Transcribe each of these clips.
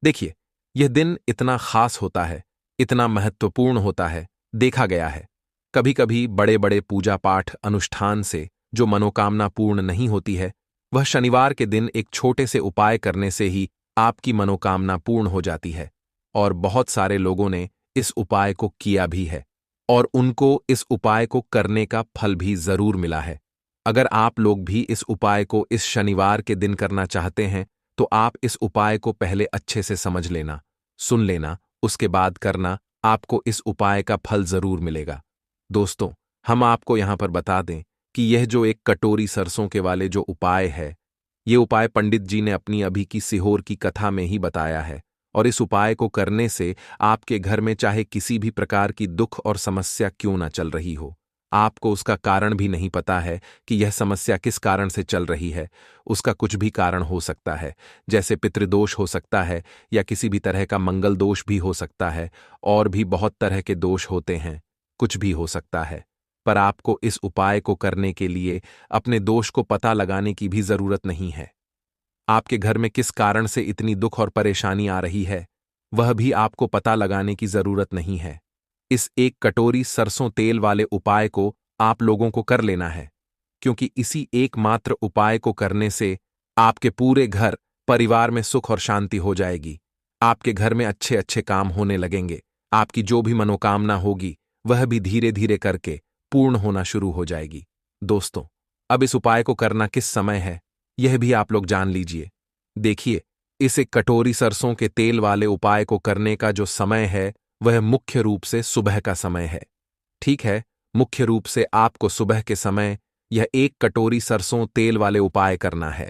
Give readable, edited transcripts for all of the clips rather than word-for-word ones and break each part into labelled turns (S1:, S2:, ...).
S1: देखिए, यह दिन इतना खास होता है, इतना महत्वपूर्ण होता है, देखा गया है। कभी कभी बड़े बड़े पूजा पाठ अनुष्ठान से जो मनोकामना पूर्ण नहीं होती है, वह शनिवार के दिन एक छोटे से उपाय करने से ही आपकी मनोकामना पूर्ण हो जाती है। और बहुत सारे लोगों ने इस उपाय को किया भी है और उनको इस उपाय को करने का फल भी जरूर मिला है। अगर आप लोग भी इस उपाय को इस शनिवार के दिन करना चाहते हैं, तो आप इस उपाय को पहले अच्छे से समझ लेना, सुन लेना, उसके बाद करना। आपको इस उपाय का फल जरूर मिलेगा। दोस्तों, हम आपको यहां पर बता दें कि यह जो एक कटोरी सरसों के वाले जो उपाय है, ये उपाय पंडित जी ने अपनी अभी की सीहोर की कथा में ही बताया है। और इस उपाय को करने से आपके घर में चाहे किसी भी प्रकार की दुख और समस्या क्यों ना चल रही हो, आपको उसका कारण भी नहीं पता है कि यह समस्या किस कारण से चल रही है। उसका कुछ भी कारण हो सकता है, जैसे पितृदोष हो सकता है या किसी भी तरह का मंगल दोष भी हो सकता है, और भी बहुत तरह के दोष होते हैं, कुछ भी हो सकता है। पर आपको इस उपाय को करने के लिए अपने दोष को पता लगाने की भी जरूरत नहीं है। आपके घर में किस कारण से इतनी दुख और परेशानी आ रही है, वह भी आपको पता लगाने की जरूरत नहीं है। इस एक कटोरी सरसों तेल वाले उपाय को आप लोगों को कर लेना है, क्योंकि इसी एकमात्र उपाय को करने से आपके पूरे घर परिवार में सुख और शांति हो जाएगी। आपके घर में अच्छे अच्छे काम होने लगेंगे। आपकी जो भी मनोकामना होगी, वह भी धीरे धीरे करके पूर्ण होना शुरू हो जाएगी। दोस्तों, अब इस उपाय को करना किस समय है, यह भी आप लोग जान लीजिए। देखिए, इस एक कटोरी सरसों के तेल वाले उपाय को करने का जो समय है, वह मुख्य रूप से सुबह का समय है। ठीक है, मुख्य रूप से आपको सुबह के समय यह एक कटोरी सरसों तेल वाले उपाय करना है।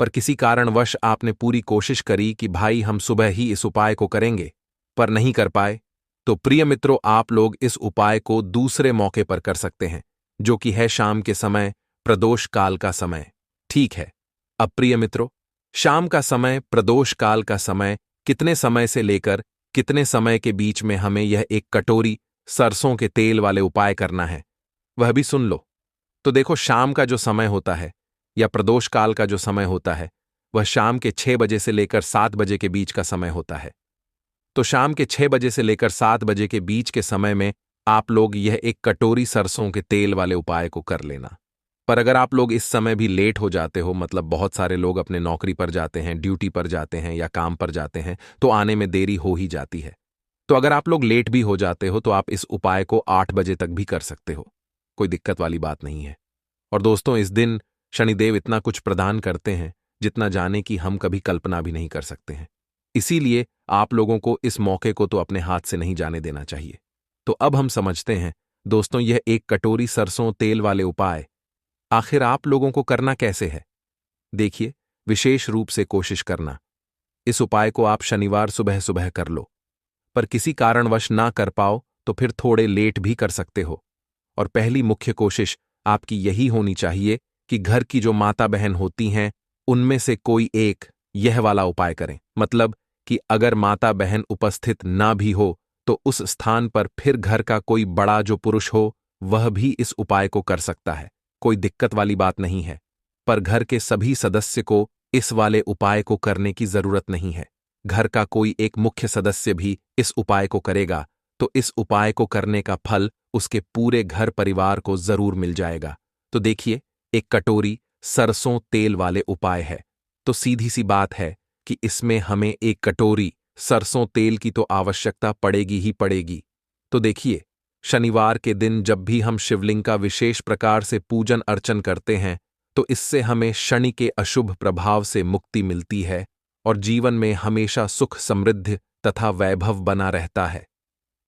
S1: पर किसी कारणवश आपने पूरी कोशिश करी कि भाई हम सुबह ही इस उपाय को करेंगे, पर नहीं कर पाए, तो प्रिय मित्रों, आप लोग इस उपाय को दूसरे मौके पर कर सकते हैं, जो कि है शाम के समय, प्रदोष काल का समय। ठीक है, अब प्रिय मित्रों, शाम का समय, प्रदोष काल का समय, कितने समय से लेकर कितने समय के बीच में हमें यह एक कटोरी सरसों के तेल वाले उपाय करना है, वह भी सुन लो। तो देखो, शाम का जो समय होता है या प्रदोष काल का जो समय होता है, वह शाम के 6 बजे से लेकर 7 बजे के बीच का समय होता है। तो शाम के 6 बजे से लेकर 7 बजे के बीच के समय में आप लोग यह एक कटोरी सरसों के तेल वाले उपाय को कर लेना। पर अगर आप लोग इस समय भी लेट हो जाते हो, मतलब बहुत सारे लोग अपने नौकरी पर जाते हैं, ड्यूटी पर जाते हैं या काम पर जाते हैं, तो आने में देरी हो ही जाती है। तो अगर आप लोग लेट भी हो जाते हो, तो आप इस उपाय को 8 बजे तक भी कर सकते हो, कोई दिक्कत वाली बात नहीं है। और दोस्तों, इस दिन शनिदेव इतना कुछ प्रदान करते हैं, जितना जाने की हम कभी कल्पना भी नहीं कर सकते हैं। इसीलिए आप लोगों को इस मौके को तो अपने हाथ से नहीं जाने देना चाहिए। तो अब हम समझते हैं दोस्तों, यह एक कटोरी सरसों तेल वाले उपाय आखिर आप लोगों को करना कैसे है। देखिए, विशेष रूप से कोशिश करना, इस उपाय को आप शनिवार सुबह सुबह कर लो। पर किसी कारणवश ना कर पाओ तो फिर थोड़े लेट भी कर सकते हो। और पहली मुख्य कोशिश आपकी यही होनी चाहिए कि घर की जो माता बहन होती हैं, उनमें से कोई एक यह वाला उपाय करें। मतलब कि अगर माता बहन उपस्थित ना भी हो, तो उस स्थान पर फिर घर का कोई बड़ा जो पुरुष हो, वह भी इस उपाय को कर सकता है, कोई दिक्कत वाली बात नहीं है। पर घर के सभी सदस्य को इस वाले उपाय को करने की जरूरत नहीं है। घर का कोई एक मुख्य सदस्य भी इस उपाय को करेगा, तो इस उपाय को करने का फल उसके पूरे घर परिवार को जरूर मिल जाएगा। तो देखिए, एक कटोरी सरसों तेल वाले उपाय है, तो सीधी सी बात है कि इसमें हमें एक कटोरी सरसों तेल की तो आवश्यकता पड़ेगी ही पड़ेगी। तो देखिए, शनिवार के दिन जब भी हम शिवलिंग का विशेष प्रकार से पूजन अर्चन करते हैं, तो इससे हमें शनि के अशुभ प्रभाव से मुक्ति मिलती है और जीवन में हमेशा सुख समृद्धि तथा वैभव बना रहता है।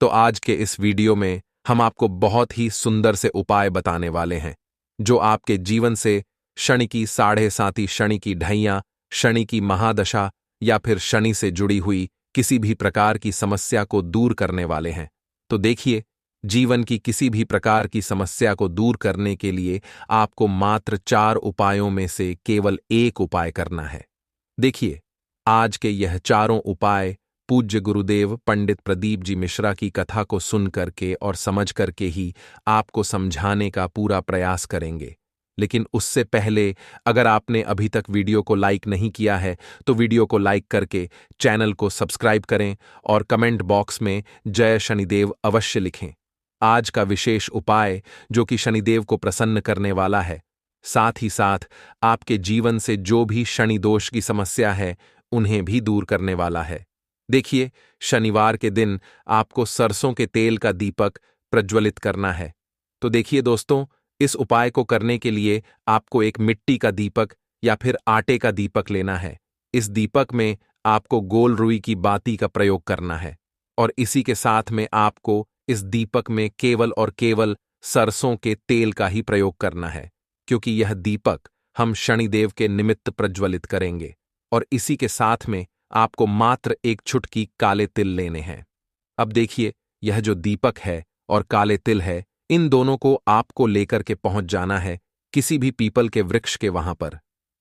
S1: तो आज के इस वीडियो में हम आपको बहुत ही सुंदर से उपाय बताने वाले हैं, जो आपके जीवन से शनि की साढ़े साती, शनि की ढैया, शनि की महादशा या फिर शनि से जुड़ी हुई किसी भी प्रकार की समस्या को दूर करने वाले हैं। तो देखिए, जीवन की किसी भी प्रकार की समस्या को दूर करने के लिए आपको मात्र 4 उपायों में से केवल एक उपाय करना है। देखिए, आज के यह चारों उपाय पूज्य गुरुदेव पंडित प्रदीप जी मिश्रा की कथा को सुन करके और समझ करके ही आपको समझाने का पूरा प्रयास करेंगे। लेकिन उससे पहले अगर आपने अभी तक वीडियो को लाइक नहीं किया है तो वीडियो को लाइक करके चैनल को सब्सक्राइब करें और कमेंट बॉक्स में जय शनिदेव अवश्य लिखें। आज का विशेष उपाय जो कि शनिदेव को प्रसन्न करने वाला है, साथ ही साथ आपके जीवन से जो भी शनि दोष की समस्या है उन्हें भी दूर करने वाला है। देखिए, शनिवार के दिन आपको सरसों के तेल का दीपक प्रज्वलित करना है। तो देखिए दोस्तों, इस उपाय को करने के लिए आपको एक मिट्टी का दीपक या फिर आटे का दीपक लेना है। इस दीपक में आपको गोल रुई की बाती का प्रयोग करना है और इसी के साथ में आपको इस दीपक में केवल और केवल सरसों के तेल का ही प्रयोग करना है, क्योंकि यह दीपक हम शनिदेव के निमित्त प्रज्वलित करेंगे। और इसी के साथ में आपको मात्र एक चुटकी काले तिल लेने हैं। अब देखिए, यह जो दीपक है और काले तिल है, इन दोनों को आपको लेकर के पहुंच जाना है किसी भी पीपल के वृक्ष के वहां पर।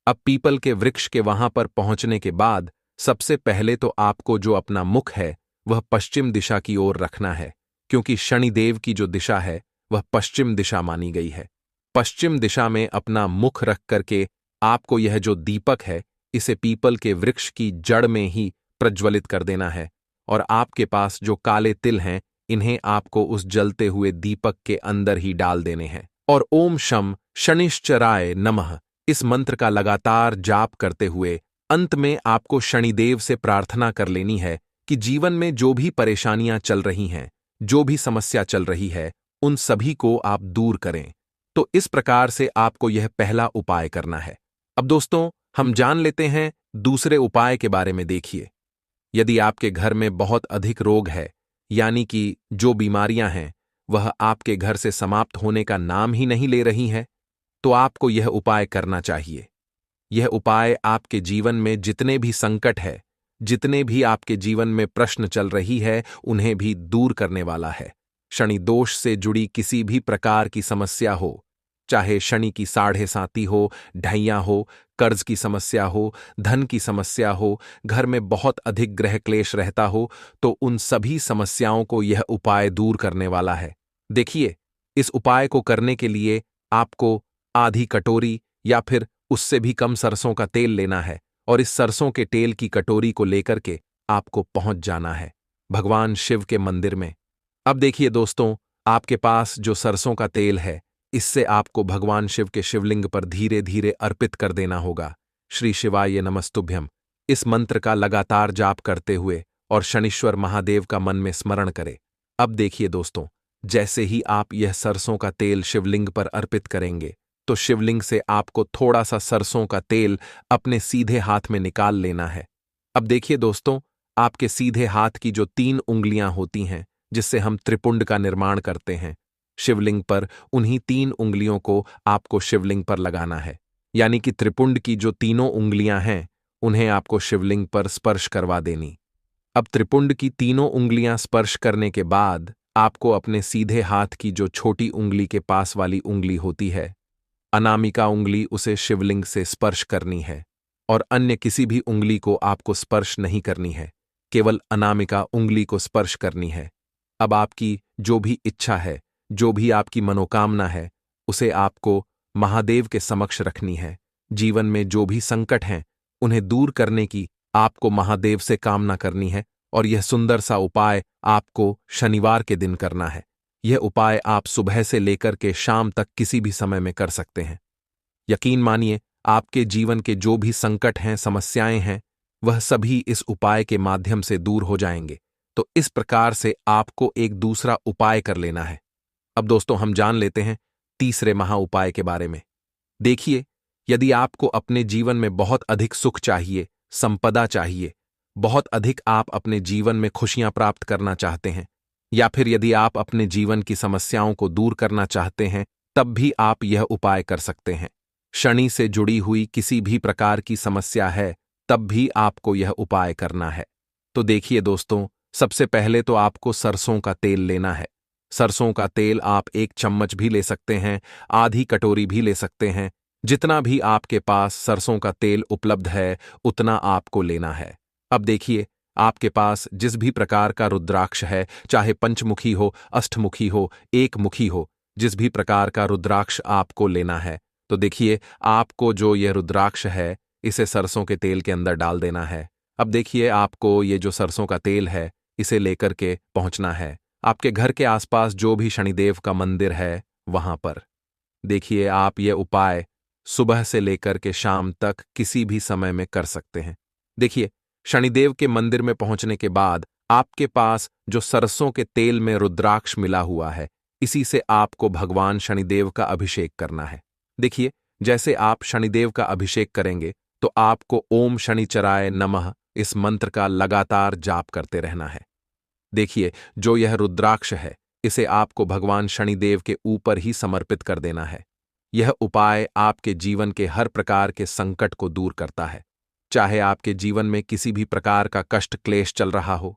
S1: अब पीपल के वृक्ष के वहां पर पहुंचने के बाद सबसे पहले तो आपको जो अपना मुख है वह पश्चिम दिशा की ओर रखना है, क्योंकि शनिदेव की जो दिशा है वह पश्चिम दिशा मानी गई है। पश्चिम दिशा में अपना मुख रख करके आपको यह जो दीपक है इसे पीपल के वृक्ष की जड़ में ही प्रज्वलित कर देना है और आपके पास जो काले तिल हैं इन्हें आपको उस जलते हुए दीपक के अंदर ही डाल देने हैं और ओम शम शनिश्चराय नमः इस मंत्र का लगातार जाप करते हुए अंत में आपको शनिदेव से प्रार्थना कर लेनी है कि जीवन में जो भी परेशानियां चल रही हैं, जो भी समस्या चल रही है, उन सभी को आप दूर करें। तो इस प्रकार से आपको यह पहला उपाय करना है। अब दोस्तों, हम जान लेते हैं दूसरे उपाय के बारे में। देखिए, यदि आपके घर में बहुत अधिक रोग है, यानी कि जो बीमारियां हैं वह आपके घर से समाप्त होने का नाम ही नहीं ले रही हैं, तो आपको यह उपाय करना चाहिए। यह उपाय आपके जीवन में जितने भी संकट है, जितने भी आपके जीवन में प्रश्न चल रही है, उन्हें भी दूर करने वाला है। शनि दोष से जुड़ी किसी भी प्रकार की समस्या हो, चाहे शनि की साढ़े साती हो, ढैया हो, कर्ज की समस्या हो, धन की समस्या हो, घर में बहुत अधिक ग्रह क्लेश रहता हो, तो उन सभी समस्याओं को यह उपाय दूर करने वाला है। देखिए, इस उपाय को करने के लिए आपको आधी कटोरी या फिर उससे भी कम सरसों का तेल लेना है और इस सरसों के तेल की कटोरी को लेकर के आपको पहुंच जाना है भगवान शिव के मंदिर में। अब देखिए दोस्तों, आपके पास जो सरसों का तेल है इससे आपको भगवान शिव के शिवलिंग पर धीरे धीरे अर्पित कर देना होगा। श्री शिवाय नमस्तुभ्यम इस मंत्र का लगातार जाप करते हुए और शनीश्वर महादेव का मन में स्मरण करें। अब देखिए दोस्तों, जैसे ही आप यह सरसों का तेल शिवलिंग पर अर्पित करेंगे तो शिवलिंग से आपको थोड़ा सा सरसों का तेल अपने सीधे हाथ में निकाल लेना है। अब देखिए दोस्तों, आपके सीधे हाथ की जो 3 उंगलियां होती हैं जिससे हम त्रिपुंड का निर्माण करते हैं, शिवलिंग पर उन्हीं 3 उंगलियों को आपको शिवलिंग पर लगाना है। यानी कि त्रिपुंड की जो तीनों उंगलियां हैं उन्हें आपको शिवलिंग पर स्पर्श करवा देनी। अब त्रिपुंड की तीनों उंगलियां स्पर्श करने के बाद आपको अपने सीधे हाथ की जो छोटी उंगली के पास वाली उंगली होती है, अनामिका उंगली, उसे शिवलिंग से स्पर्श करनी है और अन्य किसी भी उंगली को आपको स्पर्श नहीं करनी है, केवल अनामिका उंगली को स्पर्श करनी है। अब आपकी जो भी इच्छा है, जो भी आपकी मनोकामना है, उसे आपको महादेव के समक्ष रखनी है। जीवन में जो भी संकट हैं उन्हें दूर करने की आपको महादेव से कामना करनी है और यह सुंदर सा उपाय आपको शनिवार के दिन करना है। यह उपाय आप सुबह से लेकर के शाम तक किसी भी समय में कर सकते हैं। यकीन मानिए, आपके जीवन के जो भी संकट हैं, समस्याएं हैं, वह सभी इस उपाय के माध्यम से दूर हो जाएंगे। तो इस प्रकार से आपको एक दूसरा उपाय कर लेना है। अब दोस्तों, हम जान लेते हैं तीसरे महा उपाय के बारे में। देखिए, यदि आपको अपने जीवन में बहुत अधिक सुख चाहिए, संपदा चाहिए, बहुत अधिक आप अपने जीवन में खुशियां प्राप्त करना चाहते हैं, या फिर यदि आप अपने जीवन की समस्याओं को दूर करना चाहते हैं, तब भी आप यह उपाय कर सकते हैं। शनि से जुड़ी हुई किसी भी प्रकार की समस्या है, तब भी आपको यह उपाय करना है। तो देखिए दोस्तों, सबसे पहले तो आपको सरसों का तेल लेना है। सरसों का तेल आप 1 चम्मच भी ले सकते हैं, आधी कटोरी भी ले सकते हैं। जितना भी आपके पास सरसों का तेल उपलब्ध है उतना आपको लेना है। अब देखिए, आपके पास जिस भी प्रकार का रुद्राक्ष है, चाहे पंचमुखी हो, अष्टमुखी हो, एकमुखी हो, जिस भी प्रकार का रुद्राक्ष आपको लेना है तो देखिए, आपको जो यह रुद्राक्ष है, इसे सरसों के तेल के अंदर डाल देना है। अब देखिए, आपको ये जो सरसों का तेल है, इसे लेकर के पहुंचना है आपके घर के आसपास जो भी शनिदेव का मंदिर है, वहां पर। देखिए, आप ये उपाय सुबह से लेकर के शाम तक किसी भी समय में कर सकते हैं। देखिए, शनिदेव के मंदिर में पहुंचने के बाद आपके पास जो सरसों के तेल में रुद्राक्ष मिला हुआ है, इसी से आपको भगवान शनिदेव का अभिषेक करना है। देखिए, जैसे आप शनिदेव का अभिषेक करेंगे तो आपको ओम शनिचराय नमः इस मंत्र का लगातार जाप करते रहना है। देखिए, जो यह रुद्राक्ष है, इसे आपको भगवान शनिदेव के ऊपर ही समर्पित कर देना है। यह उपाय आपके जीवन के हर प्रकार के संकट को दूर करता है। चाहे आपके जीवन में किसी भी प्रकार का कष्ट क्लेश चल रहा हो,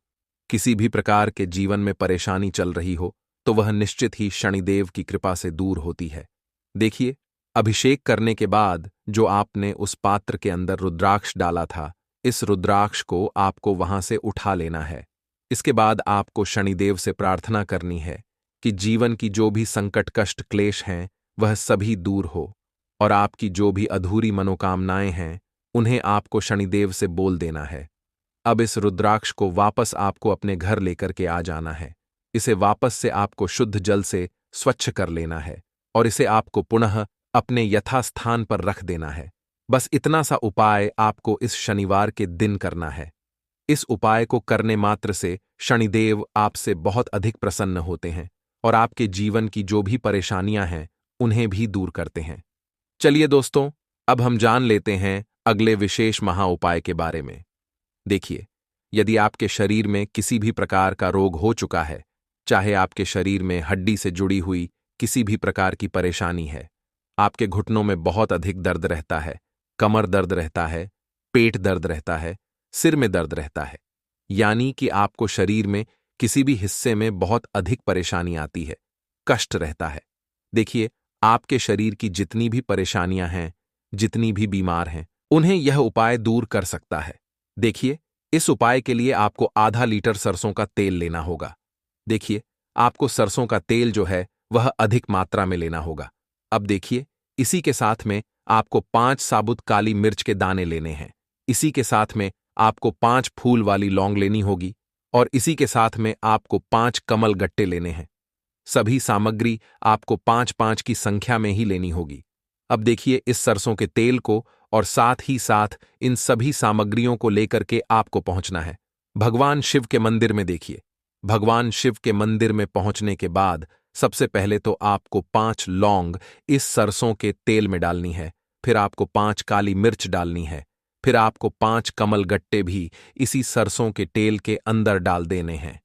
S1: किसी भी प्रकार के जीवन में परेशानी चल रही हो, तो वह निश्चित ही शनिदेव की कृपा से दूर होती है। देखिए, अभिषेक करने के बाद जो आपने उस पात्र के अंदर रुद्राक्ष डाला था, इस रुद्राक्ष को आपको वहां से उठा लेना है। इसके बाद आपको शनिदेव से प्रार्थना करनी है कि जीवन की जो भी संकट कष्ट क्लेश हैं, वह सभी दूर हो, और आपकी जो भी अधूरी मनोकामनाएं हैं, उन्हें आपको शनिदेव से बोल देना है। अब इस रुद्राक्ष को वापस आपको अपने घर लेकर के आ जाना है। इसे वापस से आपको शुद्ध जल से स्वच्छ कर लेना है और इसे आपको पुनः अपने यथास्थान पर रख देना है। बस इतना सा उपाय आपको इस शनिवार के दिन करना है। इस उपाय को करने मात्र से शनिदेव आपसे बहुत अधिक प्रसन्न होते हैं और आपके जीवन की जो भी परेशानियां हैं, उन्हें भी दूर करते हैं। चलिए दोस्तों, अब हम जान लेते हैं अगले विशेष महा उपाय के बारे में। देखिए, यदि आपके शरीर में किसी भी प्रकार का रोग हो चुका है, चाहे आपके शरीर में हड्डी से जुड़ी हुई किसी भी प्रकार की परेशानी है, आपके घुटनों में बहुत अधिक दर्द रहता है, कमर दर्द रहता है, पेट दर्द रहता है, सिर में दर्द रहता है, यानी कि आपको शरीर में किसी भी हिस्से में बहुत अधिक परेशानी आती है, कष्ट रहता है। देखिए, आपके शरीर की जितनी भी परेशानियां हैं, जितनी भी बीमार हैं, उन्हें यह उपाय दूर कर सकता है। देखिए, इस उपाय के लिए आपको आधा लीटर सरसों का तेल लेना होगा। देखिए, आपको सरसों का तेल जो है वह अधिक मात्रा में लेना होगा। अब देखिए, इसी के साथ में आपको 5 साबुत काली मिर्च के दाने लेने हैं। इसी के साथ में आपको 5 फूल वाली लौंग लेनी होगी और इसी के साथ में आपको 5 कमल गट्टे लेने हैं। सभी सामग्री आपको 5-5 की संख्या में ही लेनी होगी। अब देखिए, इस सरसों के तेल को और साथ ही साथ इन सभी सामग्रियों को लेकर के आपको पहुंचना है भगवान शिव के मंदिर में। देखिए, भगवान शिव के मंदिर में पहुंचने के बाद सबसे पहले तो आपको 5 लौंग इस सरसों के तेल में डालनी है, फिर आपको 5 काली मिर्च डालनी है, फिर आपको 5 कमल गट्टे भी इसी सरसों के तेल के अंदर डाल देने हैं।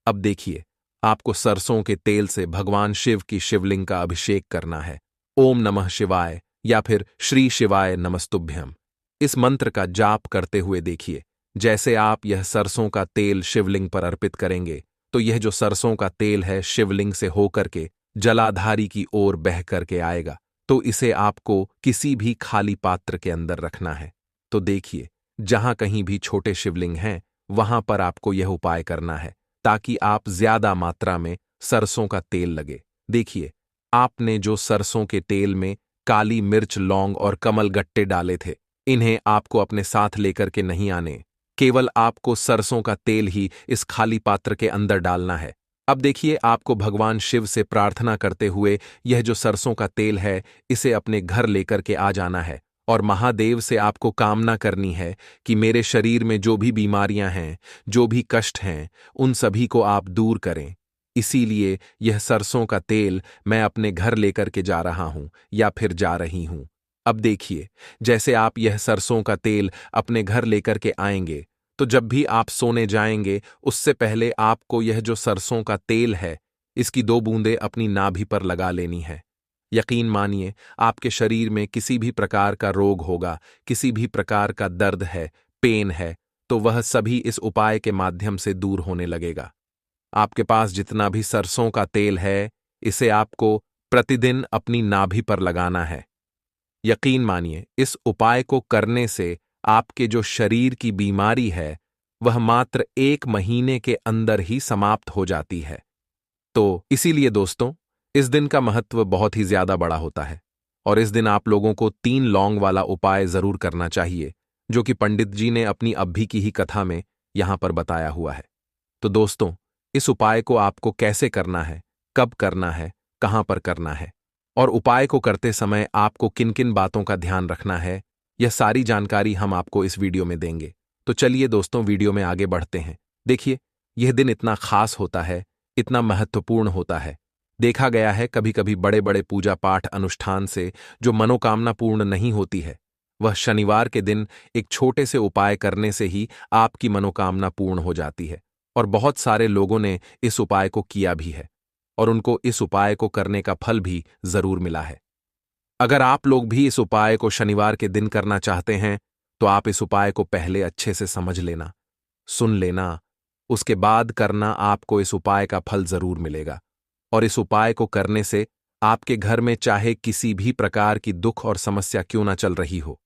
S1: अब देखिए, आपको सरसों के तेल से भगवान शिव की शिवलिंग का अभिषेक करना है। ओम नमः शिवाय या फिर श्री शिवाय नमस्तुभ्यम इस मंत्र का जाप करते हुए देखिए, जैसे आप यह सरसों का तेल शिवलिंग पर अर्पित करेंगे तो यह जो सरसों का तेल है शिवलिंग से होकर के जलाधारी की ओर बह करके आएगा। तो इसे आपको किसी भी खाली पात्र के अंदर रखना है। तो देखिए, जहां कहीं भी छोटे शिवलिंग हैं, वहां पर आपको यह उपाय करना है ताकि आप ज्यादा मात्रा में सरसों का तेल लगे। देखिए, आपने जो सरसों के तेल में काली मिर्च लौंग और कमल गट्टे डाले थे, इन्हें आपको अपने साथ लेकर के नहीं आने, केवल आपको सरसों का तेल ही इस खाली पात्र के अंदर डालना है। अब देखिए, आपको भगवान शिव से प्रार्थना करते हुए यह जो सरसों का तेल है, इसे अपने घर लेकर के आ जाना है और महादेव से आपको कामना करनी है कि मेरे शरीर में जो भी बीमारियां हैं, जो भी कष्ट हैं, उन सभी को आप दूर करें। इसीलिए यह सरसों का तेल मैं अपने घर लेकर के जा रहा हूं या फिर जा रही हूं। अब देखिए, जैसे आप यह सरसों का तेल अपने घर लेकर के आएंगे, तो जब भी आप सोने जाएंगे, उससे पहले आपको यह जो सरसों का तेल है, इसकी 2 बूंदें अपनी नाभि पर लगा लेनी है। यकीन मानिए, आपके शरीर में किसी भी प्रकार का रोग होगा, किसी भी प्रकार का दर्द है, पेन है, तो वह सभी इस उपाय के माध्यम से दूर होने लगेगा। आपके पास जितना भी सरसों का तेल है, इसे आपको प्रतिदिन अपनी नाभि पर लगाना है। यकीन मानिए, इस उपाय को करने से आपके जो शरीर की बीमारी है, वह मात्र 1 महीने के अंदर ही समाप्त हो जाती है। तो इसीलिए दोस्तों, इस दिन का महत्व बहुत ही ज्यादा बड़ा होता है और इस दिन आप लोगों को 3 लौंग वाला उपाय जरूर करना चाहिए, जो कि पंडित जी ने अपनी अभी की ही कथा में यहां पर बताया हुआ है। तो दोस्तों, इस उपाय को आपको कैसे करना है, कब करना है, कहां पर करना है और उपाय को करते समय आपको किन किन बातों का ध्यान रखना है, यह सारी जानकारी हम आपको इस वीडियो में देंगे। तो चलिए दोस्तों, वीडियो में आगे बढ़ते हैं। देखिए, यह दिन इतना खास होता है, इतना महत्वपूर्ण होता है। देखा गया है कभी कभी बड़े बड़े पूजा पाठ अनुष्ठान से जो मनोकामना पूर्ण नहीं होती है, वह शनिवार के दिन एक छोटे से उपाय करने से ही आपकी मनोकामना पूर्ण हो जाती है। और बहुत सारे लोगों ने इस उपाय को किया भी है और उनको इस उपाय को करने का फल भी जरूर मिला है। अगर आप लोग भी इस उपाय को शनिवार के दिन करना चाहते हैं, तो आप इस उपाय को पहले अच्छे से समझ लेना, सुन लेना, उसके बाद करना। आपको इस उपाय का फल जरूर मिलेगा और इस उपाय को करने से आपके घर में चाहे किसी भी प्रकार की दुख और समस्या क्यों ना चल रही हो,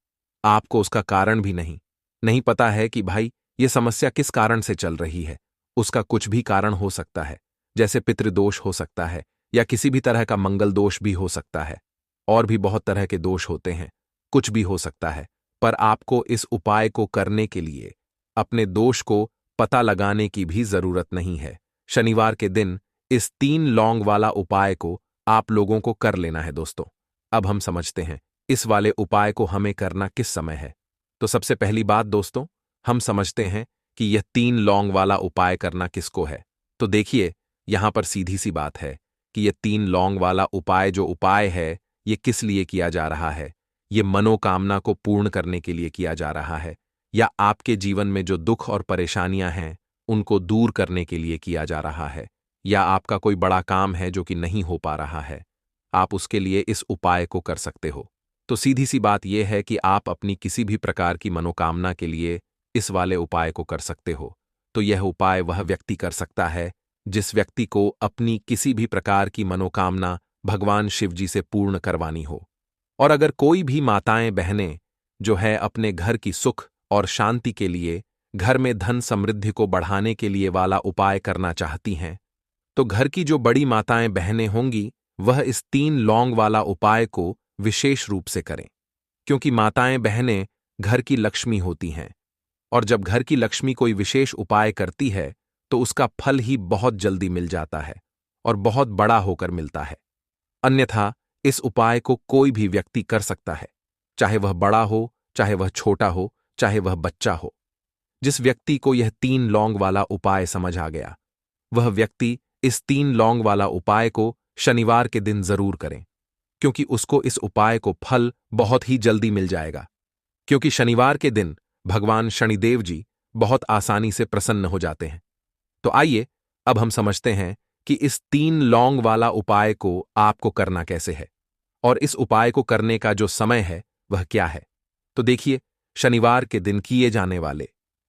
S1: आपको उसका कारण भी नहीं पता है कि भाई ये समस्या किस कारण से चल रही है। उसका कुछ भी कारण हो सकता है, जैसे पितृदोष हो सकता है या किसी भी तरह का मंगल दोष भी हो सकता है, और भी बहुत तरह के दोष होते हैं, कुछ भी हो सकता है। पर आपको इस उपाय को करने के लिए अपने दोष को पता लगाने की भी जरूरत नहीं है। शनिवार के दिन इस 3 लौंग वाला उपाय को आप लोगों को कर लेना है दोस्तों। अब हम समझते हैं इस वाले उपाय को हमें करना किस समय है। तो सबसे पहली बात दोस्तों, हम समझते हैं कि यह 3 लौंग वाला उपाय करना किसको है। तो देखिए, यहां पर सीधी सी बात है कि यह 3 लौंग वाला उपाय जो उपाय है, ये किस लिए किया जा रहा है। ये मनोकामना को पूर्ण करने के लिए किया जा रहा है, या आपके जीवन में जो दुख और परेशानियां हैं उनको दूर करने के लिए किया जा रहा है, या आपका कोई बड़ा काम है जो कि नहीं हो पा रहा है, आप उसके लिए इस उपाय को कर सकते हो। तो सीधी सी बात यह है कि आप अपनी किसी भी प्रकार की मनोकामना के लिए इस वाले उपाय को कर सकते हो। तो यह उपाय वह व्यक्ति कर सकता है जिस व्यक्ति को अपनी किसी भी प्रकार की मनोकामना भगवान शिव जी से पूर्ण करवानी हो। और अगर कोई भी माताएं बहनें जो है अपने घर की सुख और शांति के लिए, घर में धन समृद्धि को बढ़ाने के लिए वाला उपाय करना चाहती हैं, तो घर की जो बड़ी माताएं बहनें होंगी वह इस 3 लौंग वाला उपाय को विशेष रूप से करें, क्योंकि माताएं बहनें घर की लक्ष्मी होती हैं और जब घर की लक्ष्मी कोई विशेष उपाय करती है तो उसका फल ही बहुत जल्दी मिल जाता है और बहुत बड़ा होकर मिलता है। अन्यथा इस उपाय को कोई भी व्यक्ति कर सकता है, चाहे वह बड़ा हो, चाहे वह छोटा हो, चाहे वह बच्चा हो। जिस व्यक्ति को यह 3 लौंग वाला उपाय समझ आ गया, वह व्यक्ति इस 3 लौंग वाला उपाय को शनिवार के दिन जरूर करें, क्योंकि उसको इस उपाय को फल बहुत ही जल्दी मिल जाएगा। क्योंकि शनिवार के दिन भगवान शनिदेव जी बहुत आसानी से प्रसन्न हो जाते हैं। तो आइए अब हम समझते हैं कि इस 3 लौंग वाला उपाय को आपको करना कैसे है और इस उपाय को करने का जो समय है वह क्या है। तो देखिए, शनिवार के दिन किए जाने वाले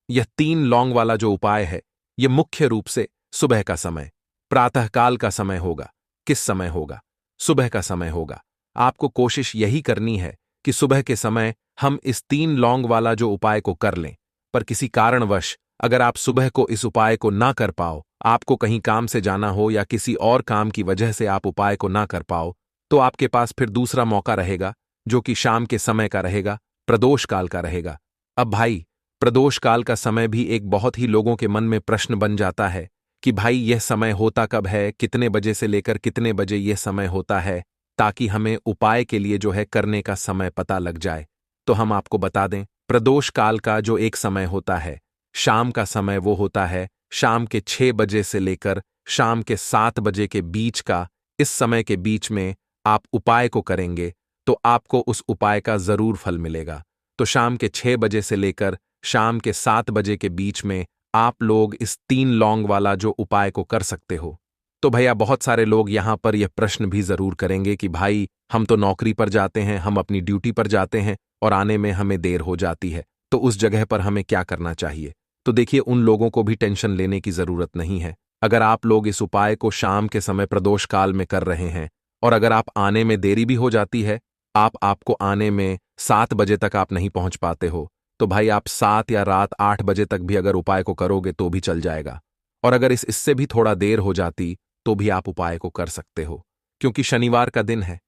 S1: यह 3 लौंग वाला जो उपाय है, यह मुख्य रूप से सुबह का समय, प्रातःकाल का समय होगा। किस समय होगा? सुबह का समय होगा। आपको कोशिश यही करनी है कि सुबह के समय हम इस 3 लौंग वाला जो उपाय को कर लें। पर किसी कारणवश अगर आप सुबह को इस उपाय को ना कर पाओ, आपको कहीं काम से जाना हो या किसी और काम की वजह से आप उपाय को ना कर पाओ, तो आपके पास फिर दूसरा मौका रहेगा, जो कि शाम के समय का रहेगा, प्रदोष काल का रहेगा। अब भाई, प्रदोष काल का समय भी एक बहुत ही लोगों के मन में प्रश्न बन जाता है कि भाई यह समय होता कब है, कितने बजे से लेकर कितने बजे यह समय होता है, ताकि हमें उपाय के लिए जो है करने का समय पता लग जाए। तो हम आपको बता दें, प्रदोष काल का जो एक समय होता है, शाम का समय, वो होता है शाम के 6 बजे से लेकर शाम के 7 बजे के बीच का। इस समय के बीच में आप उपाय को करेंगे तो आपको उस उपाय का जरूर फल मिलेगा। तो शाम के 6 बजे से लेकर शाम के 7 बजे के बीच में आप लोग इस 3 लौंग वाला जो उपाय को कर सकते हो। तो भैया, बहुत सारे लोग यहां पर यह प्रश्न भी जरूर करेंगे कि भाई हम तो नौकरी पर जाते हैं, हम अपनी ड्यूटी पर जाते हैं और आने में हमें देर हो जाती है, तो उस जगह पर हमें क्या करना चाहिए। तो देखिए, उन लोगों को भी टेंशन लेने की जरूरत नहीं है। अगर आप लोग इस उपाय को शाम के समय प्रदोष काल में कर रहे हैं और अगर आप आने में देरी भी हो जाती है, आपको आने में 7 बजे तक आप नहीं पहुंच पाते हो, तो भाई आप 7 या रात 8 बजे तक भी अगर उपाय को करोगे तो भी चल जाएगा। और अगर इससे भी थोड़ा देर हो जाती तो भी आप उपाय को कर सकते हो, क्योंकि शनिवार का दिन है।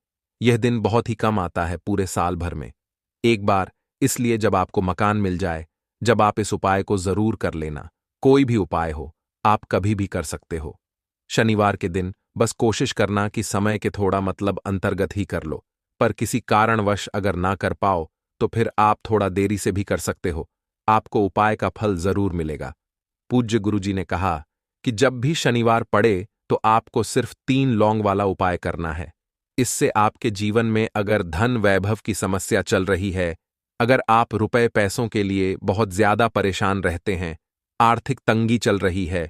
S1: यह दिन बहुत ही कम आता है पूरे साल भर में। एक बार, इसलिए जब आपको मकान मिल जाए, जब आप इस उपाय को जरूर कर लेना। कोई भी उपाय हो, आप कभी भी कर सकते हो। शनिवार के दिन बस कोशिश करना कि समय के थोड़ा मतलब अंतर्गत ही कर लो, पर किसी कारणवश अगर ना कर पाओ तो फिर आप थोड़ा देरी से भी कर सकते हो। आपको उपाय का फल जरूर मिलेगा। पूज्य गुरुजी ने कहा कि जब भी शनिवार पड़े तो आपको सिर्फ 3 लौंग वाला उपाय करना है। इससे आपके जीवन में अगर धन वैभव की समस्या चल रही है, अगर आप रुपए पैसों के लिए बहुत ज्यादा परेशान रहते हैं, आर्थिक तंगी चल रही है,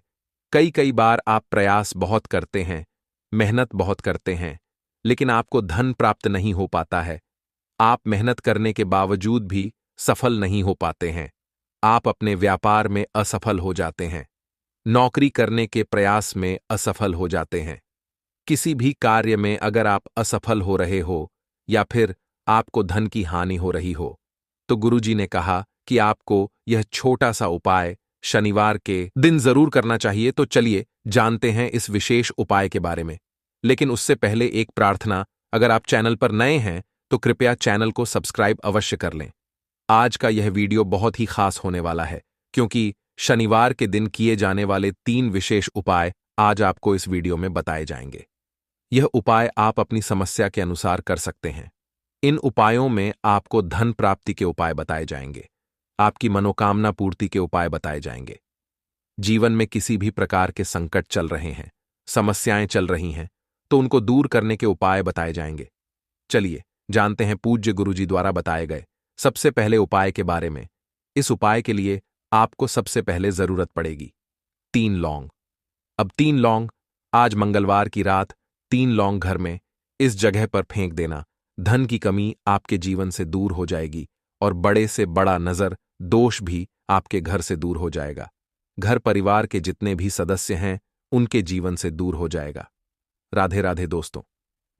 S1: कई कई बार आप प्रयास बहुत करते हैं, मेहनत बहुत करते हैं, लेकिन आपको धन प्राप्त नहीं हो पाता है, आप मेहनत करने के बावजूद भी सफल नहीं हो पाते हैं, आप अपने व्यापार में असफल हो जाते हैं, नौकरी करने के प्रयास में असफल हो जाते हैं, किसी भी कार्य में अगर आप असफल हो रहे हो या फिर आपको धन की हानि हो रही हो, तो गुरुजी ने कहा कि आपको यह छोटा सा उपाय शनिवार के दिन जरूर करना चाहिए। तो चलिए जानते हैं इस विशेष उपाय के बारे में। लेकिन उससे पहले एक प्रार्थना, अगर आप चैनल पर नए हैं तो कृपया चैनल को सब्सक्राइब अवश्य कर लें। आज का यह वीडियो बहुत ही खास होने वाला है, क्योंकि शनिवार के दिन किए जाने वाले 3 विशेष उपाय आज आपको इस वीडियो में बताए जाएंगे। यह उपाय आप अपनी समस्या के अनुसार कर सकते हैं। इन उपायों में आपको धन प्राप्ति के उपाय बताए जाएंगे, आपकी मनोकामना पूर्ति के उपाय बताए जाएंगे। जीवन में किसी भी प्रकार के संकट चल रहे हैं, समस्याएं चल रही हैं, तो उनको दूर करने के उपाय बताए जाएंगे। चलिए जानते हैं पूज्य गुरुजी द्वारा बताए गए सबसे पहले उपाय के बारे में। इस उपाय के लिए आपको सबसे पहले जरूरत पड़ेगी 3 लौंग। अब 3 लौंग, आज मंगलवार की रात 3 लौंग घर में इस जगह पर फेंक देना। धन की कमी आपके जीवन से दूर हो जाएगी और बड़े से बड़ा नजर दोष भी आपके घर से दूर हो जाएगा। घर परिवार के जितने भी सदस्य हैं उनके जीवन से दूर हो जाएगा। राधे राधे दोस्तों।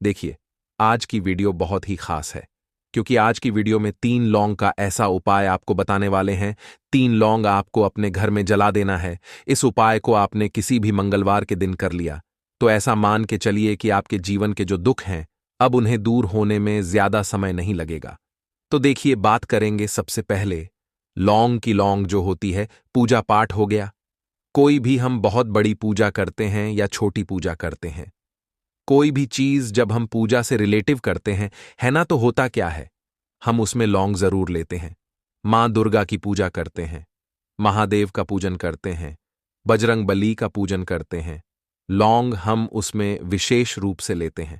S1: देखिए, आज की वीडियो बहुत ही खास है, क्योंकि आज की वीडियो में 3 लौंग का ऐसा उपाय आपको बताने वाले हैं। 3 लौंग आपको अपने घर में जला देना है। इस उपाय को आपने किसी भी मंगलवार के दिन कर लिया तो ऐसा मान के चलिए कि आपके जीवन के जो दुख हैं अब उन्हें दूर होने में ज्यादा समय नहीं लगेगा। तो देखिए, बात करेंगे सबसे पहले लौंग की। लौंग जो होती है, पूजा पाठ हो गया। कोई भी हम बहुत बड़ी पूजा करते हैं या छोटी पूजा करते हैं, कोई भी चीज जब हम पूजा से रिलेटिव करते हैं, है ना, तो होता क्या है, हम उसमें लौंग जरूर लेते हैं। मां दुर्गा की पूजा करते हैं, महादेव का पूजन करते हैं, बजरंग बली का पूजन करते हैं, लौंग हम उसमें विशेष रूप से लेते हैं,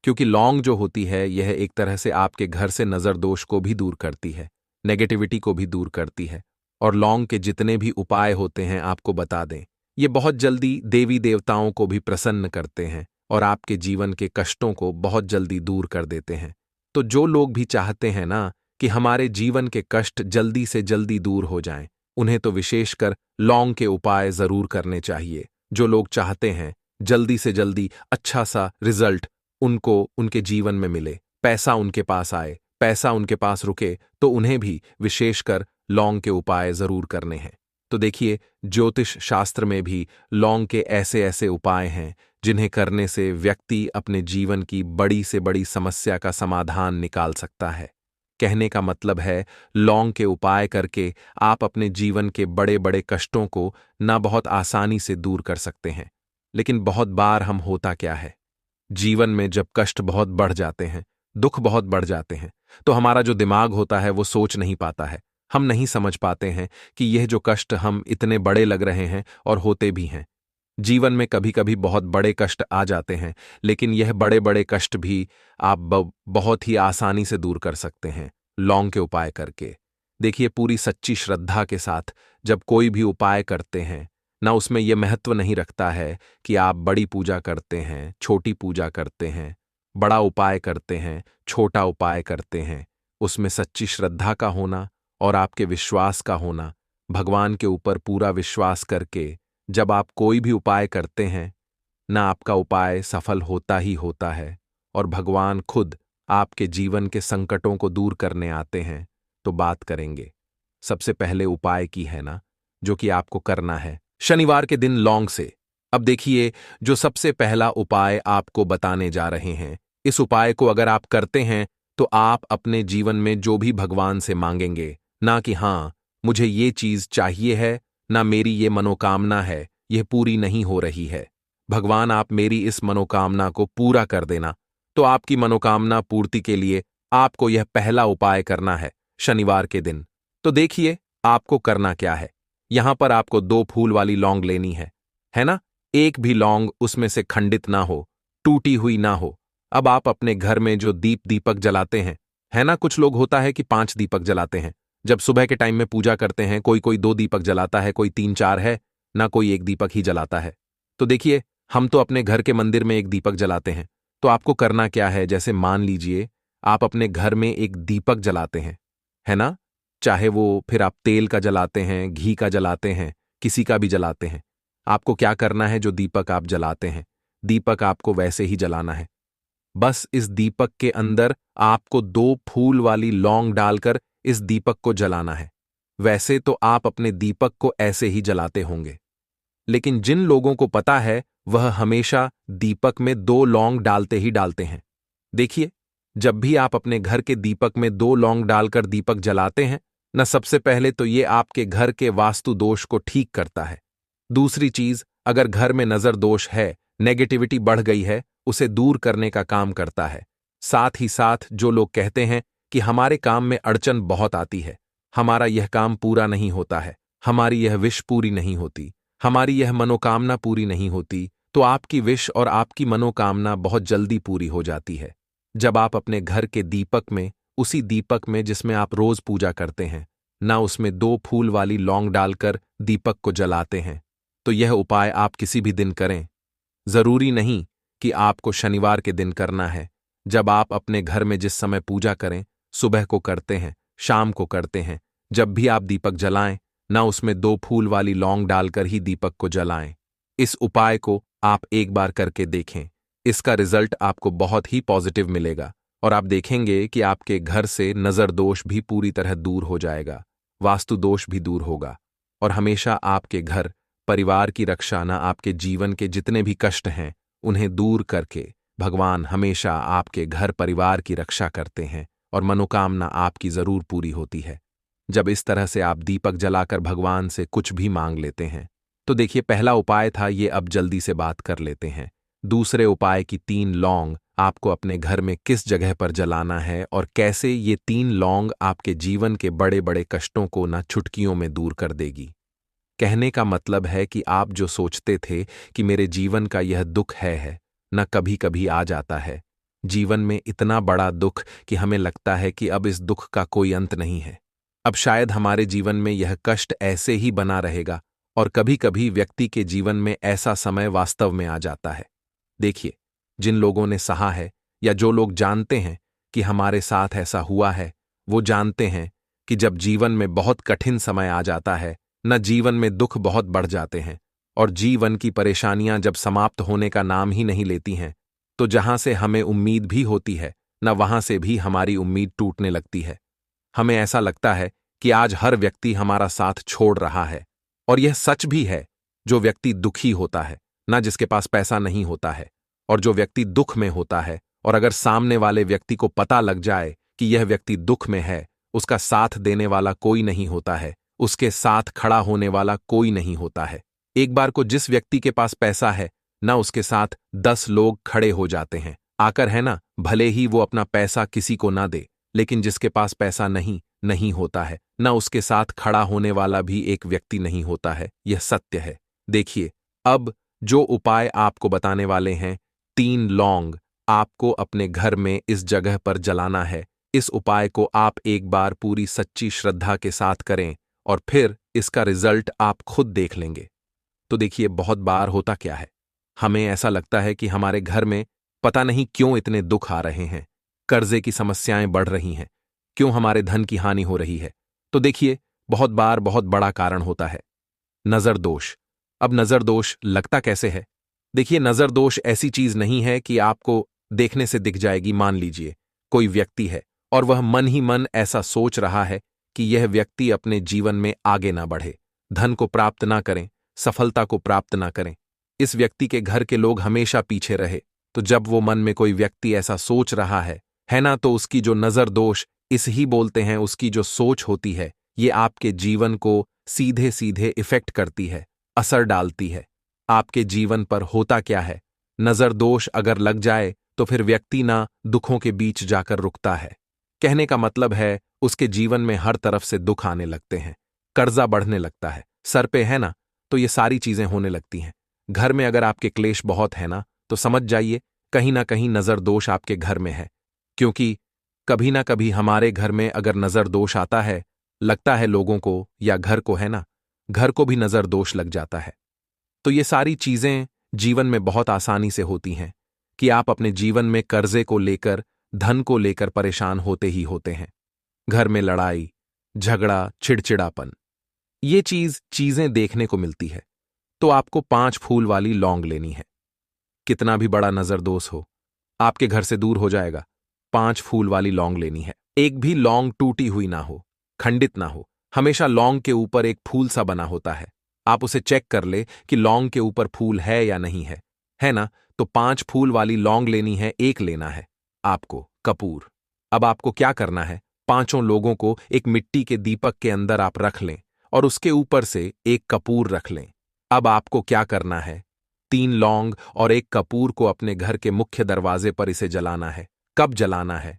S1: क्योंकि लौंग जो होती है यह एक तरह से आपके घर से नजर दोष को भी दूर करती है, नेगेटिविटी को भी दूर करती है। और लौंग के जितने भी उपाय होते हैं आपको बता दें, ये बहुत जल्दी देवी देवताओं को भी प्रसन्न करते हैं और आपके जीवन के कष्टों को बहुत जल्दी दूर कर देते हैं। तो जो लोग भी चाहते हैं ना कि हमारे जीवन के कष्ट जल्दी से जल्दी दूर हो जाएं, उन्हें तो विशेषकर लौंग के उपाय जरूर करने चाहिए। जो लोग चाहते हैं जल्दी से जल्दी अच्छा सा रिजल्ट उनको उनके जीवन में मिले, पैसा उनके पास आए, पैसा उनके पास रुके, तो उन्हें भी विशेषकर लौंग के उपाय जरूर करने हैं। तो देखिए, ज्योतिष शास्त्र में भी लौंग के ऐसे ऐसे उपाय हैं जिन्हें करने से व्यक्ति अपने जीवन की बड़ी से बड़ी समस्या का समाधान निकाल सकता है। कहने का मतलब है, लौंग के उपाय करके आप अपने जीवन के बड़े बड़े कष्टों को ना बहुत आसानी से दूर कर सकते हैं। लेकिन बहुत बार हम होता क्या है, जीवन में जब कष्ट बहुत बढ़ जाते हैं, दुख बहुत बढ़ जाते हैं, तो हमारा जो दिमाग होता है वो सोच नहीं पाता है। हम नहीं समझ पाते हैं कि यह जो कष्ट हम इतने बड़े लग रहे हैं और होते भी हैं। जीवन में कभी कभी बहुत बड़े कष्ट आ जाते हैं, लेकिन यह बड़े बड़े कष्ट भी आप बहुत ही आसानी से दूर कर सकते हैं लौंग के उपाय करके। देखिए, पूरी सच्ची श्रद्धा के साथ जब कोई भी उपाय करते हैं ना, उसमें यह महत्व नहीं रखता है कि आप बड़ी पूजा करते हैं, छोटी पूजा करते हैं, बड़ा उपाय करते हैं, छोटा उपाय करते हैं। उसमें सच्ची श्रद्धा का होना और आपके विश्वास का होना, भगवान के ऊपर पूरा विश्वास करके जब आप कोई भी उपाय करते हैं ना, आपका उपाय सफल होता ही होता है और भगवान खुद आपके जीवन के संकटों को दूर करने आते हैं। तो बात करेंगे सबसे पहले उपाय की, है ना, जो कि आपको करना है शनिवार के दिन लौंग से। अब देखिए, जो सबसे पहला उपाय आपको बताने जा रहे हैं इस उपाय को अगर आप करते हैं तो आप अपने जीवन में जो भी भगवान से मांगेंगे, ना कि हाँ मुझे ये चीज चाहिए है, ना मेरी ये मनोकामना है, यह पूरी नहीं हो रही है, भगवान आप मेरी इस मनोकामना को पूरा कर देना। तो आपकी मनोकामना पूर्ति के लिए आपको यह पहला उपाय करना है शनिवार के दिन। तो देखिए आपको करना क्या है। यहां पर आपको 2 फूल वाली लौंग लेनी है ना? एक भी लौंग उसमें से खंडित ना हो, टूटी हुई ना हो। अब आप अपने घर में जो दीपक जलाते हैं, है ना, कुछ लोग होता है कि 5 दीपक जलाते हैं। जब सुबह के टाइम में पूजा करते हैं, कोई कोई 2 दीपक जलाता है, कोई 3-4 है, ना कोई 1 दीपक ही जलाता है। तो देखिए हम तो अपने घर के मंदिर में 1 दीपक जलाते हैं। तो आपको करना क्या है, जैसे मान लीजिए आप अपने घर में 1 दीपक जलाते हैं, है ना? चाहे वो फिर आप तेल का जलाते हैं, घी का जलाते हैं, किसी का भी जलाते हैं। आपको क्या करना है, जो दीपक आप जलाते हैं, दीपक आपको वैसे ही जलाना है। बस इस दीपक के अंदर आपको 2 फूल वाली लौंग डालकर इस दीपक को जलाना है। वैसे तो आप अपने दीपक को ऐसे ही जलाते होंगे, लेकिन जिन लोगों को पता है वह हमेशा दीपक में 2 लौंग डालते ही डालते हैं। देखिए जब भी आप अपने घर के दीपक में 2 लौंग डालकर दीपक जलाते हैं न, सबसे पहले तो ये आपके घर के वास्तु दोष को ठीक करता है। दूसरी चीज, अगर घर में नजर दोष है, नेगेटिविटी बढ़ गई है, उसे दूर करने का काम करता है। साथ ही साथ जो लोग कहते हैं कि हमारे काम में अड़चन बहुत आती है, हमारा यह काम पूरा नहीं होता है, हमारी यह विश पूरी नहीं होती, हमारी यह मनोकामना पूरी नहीं होती, तो आपकी विश और आपकी मनोकामना बहुत जल्दी पूरी हो जाती है जब आप अपने घर के दीपक में, उसी दीपक में जिसमें आप रोज पूजा करते हैं, ना उसमें 2 फूल वाली लौंग डालकर दीपक को जलाते हैं। तो यह उपाय आप किसी भी दिन करें। जरूरी नहीं कि आपको शनिवार के दिन करना है। जब आप अपने घर में जिस समय पूजा करें, सुबह को करते हैं, शाम को करते हैं, जब भी आप दीपक जलाएं, ना उसमें 2 फूल वाली लौंग डालकर ही दीपक को जलाएं। इस उपाय को आप एक बार करके देखें। इसका रिजल्ट आपको बहुत ही पॉजिटिव मिलेगा और आप देखेंगे कि आपके घर से नजर दोष भी पूरी तरह दूर हो जाएगा, वास्तु दोष भी दूर होगा और हमेशा आपके घर परिवार की रक्षा, ना आपके जीवन के जितने भी कष्ट हैं उन्हें दूर करके भगवान हमेशा आपके घर परिवार की रक्षा करते हैं और मनोकामना आपकी जरूर पूरी होती है। जब इस तरह से आप दीपक जलाकर भगवान से कुछ भी मांग लेते हैं, तो देखिए पहला उपाय था ये, अब जल्दी से बात कर लेते हैं। दूसरे उपाय की 3 लौंग आपको अपने घर में किस जगह पर जलाना है और कैसे ये 3 लौंग आपके जीवन के बड़े बड़े कष्टों को ना चुटकियों में दूर कर देगी। कहने का मतलब है कि आप जो सोचते थे कि मेरे जीवन का यह दुख है न, कभी कभी आ जाता है जीवन में इतना बड़ा दुख कि हमें लगता है कि अब इस दुख का कोई अंत नहीं है, अब शायद हमारे जीवन में यह कष्ट ऐसे ही बना रहेगा। और कभी कभी व्यक्ति के जीवन में ऐसा समय वास्तव में आ जाता है। देखिए जिन लोगों ने सहा है या जो लोग जानते हैं कि हमारे साथ ऐसा हुआ है, वो जानते हैं कि जब जीवन में बहुत कठिन समय आ जाता है न, जीवन में दुख बहुत बढ़ जाते हैं और जीवन की परेशानियां जब समाप्त होने का नाम ही नहीं लेती हैं, तो जहां से हमें उम्मीद भी होती है न, वहां से भी हमारी उम्मीद टूटने लगती है। हमें ऐसा लगता है कि आज हर व्यक्ति हमारा साथ छोड़ रहा है और यह सच भी है। जो व्यक्ति दुखी होता है ना, जिसके पास पैसा नहीं होता है, और जो व्यक्ति दुख में होता है और अगर सामने वाले व्यक्ति को पता लग जाए कि यह व्यक्ति दुख में है, उसका साथ देने वाला कोई नहीं होता है, उसके साथ खड़ा होने वाला कोई नहीं होता है। एक बार को जिस व्यक्ति के पास पैसा है ना, उसके साथ 10 लोग खड़े हो जाते हैं आकर, है ना, भले ही वो अपना पैसा किसी को ना दे, लेकिन जिसके पास पैसा नहीं होता है ना, उसके साथ खड़ा होने वाला भी एक व्यक्ति नहीं होता है। यह सत्य है। देखिए अब जो उपाय आपको बताने वाले हैं, 3 लौंग आपको अपने घर में इस जगह पर जलाना है। इस उपाय को आप एक बार पूरी सच्ची श्रद्धा के साथ करें और फिर इसका रिजल्ट आप खुद देख लेंगे। तो देखिए बहुत बार होता क्या है, हमें ऐसा लगता है कि हमारे घर में पता नहीं क्यों इतने दुख आ रहे हैं, कर्जे की समस्याएं बढ़ रही हैं, क्यों हमारे धन की हानि हो रही है। तो देखिए बहुत बार बहुत बड़ा कारण होता है नजर दोष। अब नजर दोष लगता कैसे है? देखिए नजर दोष ऐसी चीज नहीं है कि आपको देखने से दिख जाएगी। मान लीजिए कोई व्यक्ति है और वह मन ही मन ऐसा सोच रहा है कि यह व्यक्ति अपने जीवन में आगे ना बढ़े, धन को प्राप्त ना करें, सफलता को प्राप्त ना करें, इस व्यक्ति के घर के लोग हमेशा पीछे रहे। तो तो जब वो मन में कोई व्यक्ति ऐसा सोच रहा है ना, तो उसकी जो नजर दोष इस ही बोलते हैं, उसकी जो सोच होती है, ये आपके जीवन को सीधे सीधे इफेक्ट करती है, असर डालती है। आपके जीवन पर होता क्या है, नजर दोष अगर लग जाए तो फिर व्यक्ति ना दुखों के बीच जाकर रुकता है। कहने का मतलब है उसके जीवन में हर तरफ से दुख आने लगते हैं, कर्जा बढ़ने लगता है, सर पे है ना, तो ये सारी चीजें होने लगती हैं। घर में अगर आपके क्लेश बहुत है ना, तो समझ जाइए कहीं ना कहीं नजर दोष आपके घर में है। क्योंकि कभी ना कभी हमारे घर में अगर नजर दोष आता है, लगता है लोगों को या घर को, है ना, घर को भी नजर दोष लग जाता है। तो ये सारी चीजें जीवन में बहुत आसानी से होती हैं कि आप अपने जीवन में कर्जे को लेकर, धन को लेकर परेशान होते ही होते हैं। घर में लड़ाई, झगड़ा, चिड़चिड़ापन, ये चीजें देखने को मिलती है। तो आपको 5 फूल वाली लौंग लेनी है। कितना भी बड़ा नजर दोष हो, आपके घर से दूर हो जाएगा। 5 फूल वाली लौंग लेनी है। एक भी लौंग टूटी हुई ना हो, खंडित ना हो, हमेशा लौंग के ऊपर एक फूल सा बना होता है। आप उसे चेक कर ले कि लौंग के ऊपर फूल है या नहीं है ना? तो 5 फूल वाली लौंग लेनी है, एक लेना है आपको कपूर। अब आपको क्या करना है, 5 लोगों को एक मिट्टी के दीपक के अंदर आप रख लें और उसके ऊपर से एक कपूर रख लें। अब आपको क्या करना है, 3 लौंग और एक कपूर को अपने घर के मुख्य दरवाजे पर इसे जलाना है। कब जलाना है?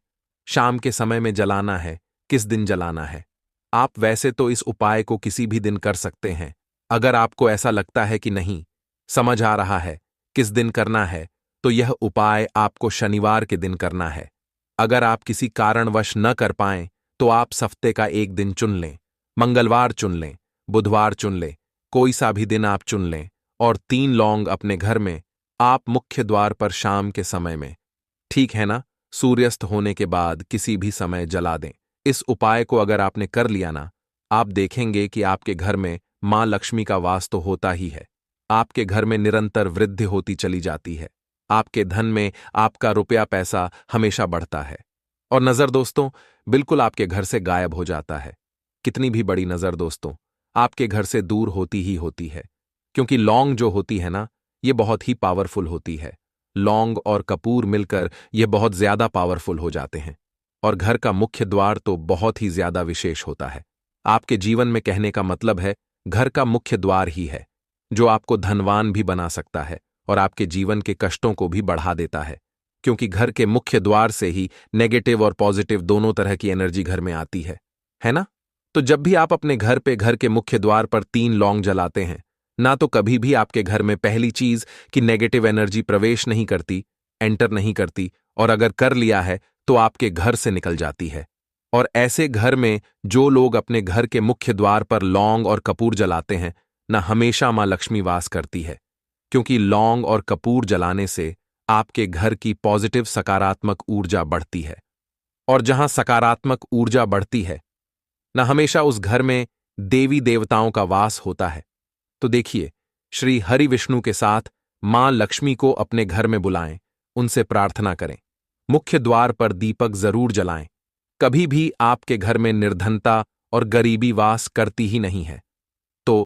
S1: शाम के समय में जलाना है। किस दिन जलाना है? आप वैसे तो इस उपाय को किसी भी दिन कर सकते हैं। अगर आपको ऐसा लगता है कि नहीं समझ आ रहा है किस दिन करना है, तो यह उपाय आपको शनिवार के दिन करना है। अगर आप किसी कारणवश न कर पाएं, तो आप हफ्ते का एक दिन चुन लें, मंगलवार चुन लें, बुधवार चुन लें, कोई सा भी दिन आप चुन लें और 3 लौंग अपने घर में आप मुख्य द्वार पर शाम के समय में, ठीक है ना, सूर्यास्त होने के बाद किसी भी समय जला दें। इस उपाय को अगर आपने कर लिया ना, आप देखेंगे कि आपके घर में मां लक्ष्मी का वास तो होता ही है। आपके घर में निरंतर वृद्धि होती चली जाती है। आपके धन में आपका रुपया पैसा हमेशा बढ़ता है। और नजर दोस्तों बिल्कुल आपके घर से गायब हो जाता है। कितनी भी बड़ी नजर दोस्तों आपके घर से दूर होती ही होती है। क्योंकि लौंग जो होती है ना, ये बहुत ही पावरफुल होती है। लौंग और कपूर मिलकर ये बहुत ज्यादा पावरफुल हो जाते हैं। और घर का मुख्य द्वार तो बहुत ही ज्यादा विशेष होता है। आपके जीवन में कहने का मतलब है घर का मुख्य द्वार ही है जो आपको धनवान भी बना सकता है और आपके जीवन के कष्टों को भी बढ़ा देता है। क्योंकि घर के मुख्य द्वार से ही नेगेटिव और पॉजिटिव दोनों तरह की एनर्जी घर में आती है ना? तो जब भी आप अपने घर पे घर के मुख्य द्वार पर 3 लौंग जलाते हैं ना, तो कभी भी आपके घर में पहली चीज कि नेगेटिव एनर्जी प्रवेश नहीं करती, एंटर नहीं करती, और अगर कर लिया है तो आपके घर से निकल जाती है। और ऐसे घर में जो लोग अपने घर के मुख्य द्वार पर लौंग और कपूर जलाते हैं ना, हमेशा मां लक्ष्मी वास करती है। क्योंकि लौंग और कपूर जलाने से आपके घर की पॉजिटिव सकारात्मक ऊर्जा बढ़ती है। और जहां सकारात्मक ऊर्जा बढ़ती है ना, हमेशा उस घर में देवी देवताओं का वास होता है। तो देखिए, श्री हरि विष्णु के साथ मां लक्ष्मी को अपने घर में बुलाएं, उनसे प्रार्थना करें, मुख्य द्वार पर दीपक जरूर जलाएं। कभी भी आपके घर में निर्धनता और गरीबी वास करती ही नहीं है।